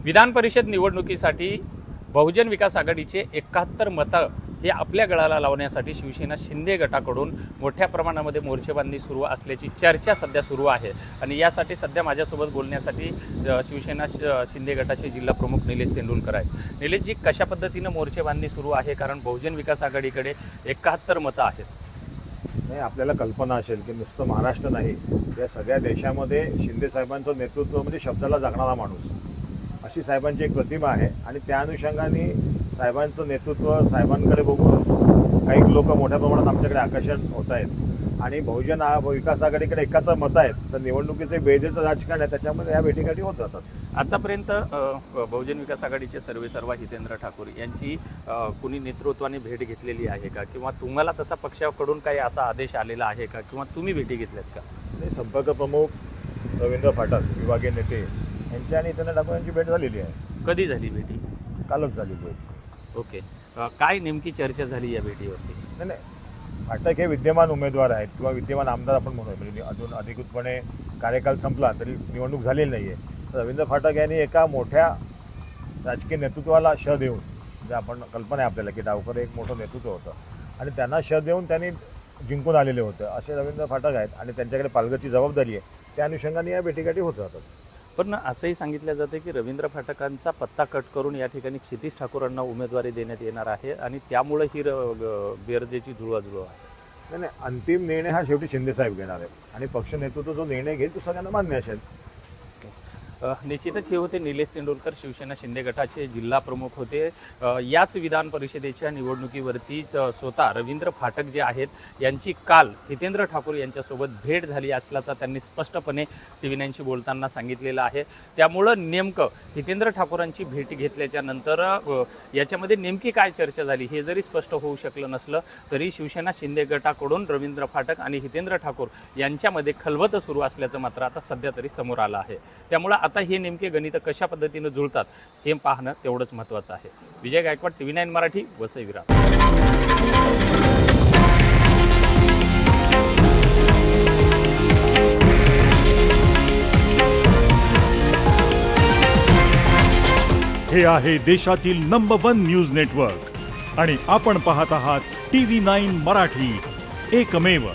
विधान परिषद निवडणुकीसाठी बहुजन विकास आघाडीचे 71 मतं हे आपल्या गळाला लावण्यासाठी शिवसेना शिंदे गटाकडून मोठ्या प्रमाणामध्ये मोर्चेबांधणी सुरू असल्याची चर्चा सध्या सुरू आहे। आणि यासाठी सध्या माझ्यासोबत बोलण्यासाठी शिवसेना शिंदे गटाचे जिल्हा प्रमुख निलेश तेंडुलकर आहेत। निलेशजी, कशा पद्धतीनं मोर्चेबांधणी सुरू आहे? कारण बहुजन विकास आघाडीकडे 71 मतं आहेत। नाही, आपल्याला कल्पना असेल की नुसतं महाराष्ट्र नाही, या सगळ्या देशामध्ये शिंदे साहेबांचं नेतृत्व म्हणजे शब्दाला जागणारा माणूस अशी साहेबांची एक प्रतिमा आहे। आणि त्या अनुषंगाने साहेबांचं नेतृत्व, साहेबांकडे बघून काही लोक मोठ्या प्रमाणात आमच्याकडे आकर्षण होत आहेत। आणि बहुजन विकास आघाडीकडे 71 मतं आहेत, तर निवडणुकीचे बेजेचं राजकारण आहे, त्याच्यामध्ये या भेटीगाठी होत जातात। आतापर्यंत बहुजन विकास आघाडीचे सर्वेसर्वा हितेंद्र ठाकूर यांची कुणी नेतृत्वाने भेट घेतलेली आहे का? किंवा तुम्हाला तसा पक्षाकडून काही असा आदेश आलेला आहे का? किंवा तुम्ही भेटी घेतल्यात का? संपर्क प्रमुख रवींद्र फाटक, विभागीय नेते यांची आणि हितेंद्र ठाकूर यांची भेट झालेली आहे। कधी झाली भेटी? कालच झालेली आहे। ओके, काय नेमकी चर्चा झाली या भेटीवरती? नाही, फाटक हे विद्यमान उमेदवार आहेत किंवा विद्यमान आमदार आपण म्हणूया, म्हणजे अजून अधिकृतपणे कार्यकाल संपला तरी निवडणूक झालेली नाही आहे। रवींद्र फाटक यांनी एका मोठ्या राजकीय नेतृत्वाला श देऊन, म्हणजे आपण कल्पना आहे आपल्याला की डावकर एक मोठं नेतृत्व होतं आणि त्यांना श देऊन त्यांनी जिंकून आलेले होते असे रवींद्र फाटक आहेत। आणि त्यांच्याकडे पालघरची जबाबदारी आहे, त्या अनुषंगाने या भेटीगाठी होत राहतात। पण असंही सांगितलं जाते की रवींद्र फाटकांचा पत्ता कट करून या ठिकाणी क्षितिज ठाकूरांना उमेदवारी देण्यात येणार आहे आणि त्यामुळे ही बेरजेची जुळवाजुळव आहे। नाही, अंतिम निर्णय हा शेवटी शिंदेसाहेब घेणार आहेत आणि पक्ष नेतृत्व जो निर्णय घेईल तो सगळ्यांना मान्य असेल। निश्चितच हे होते निलेश तेंडुलकर, शिवसेना शिंदे गटाचे जिल्हा प्रमुख होते। याच विधान परिषदेच्या निवडणुकीवरतीच स्वतः रवींद्र फाटक जे आहेत यांची काल हितेंद्र ठाकूर यांच्यासोबत भेट झाली असल्याचा त्यांनी स्पष्टपणे TV9 शी बोलताना सांगितलेलं आहे। त्यामुळं नेमकं हितेंद्र ठाकूरांची भेट घेतल्याच्या नंतर याच्यामध्ये नेमकी काय चर्चा झाली हे जरी स्पष्ट होऊ शकलं नसलं तरी शिवसेना शिंदे गटाकडून रवींद्र फाटक आणि हितेंद्र ठाकूर यांच्यामध्ये खलबतं सुरू असल्याचं मात्र आता सध्या तरी समोर आलं आहे। त्यामुळं आता हे नेमके गणित कशा पद्धतीनं जुळतात हे पाहणं तेवढंच महत्त्वाचं आहे। विजय गायकवाड, TV9 मराठी, वसई विरार। हे आहे देशातील नंबर 1 न्यूज नेटवर्क आणि आपण पाहत आहात TV9 मराठी, एकमेव।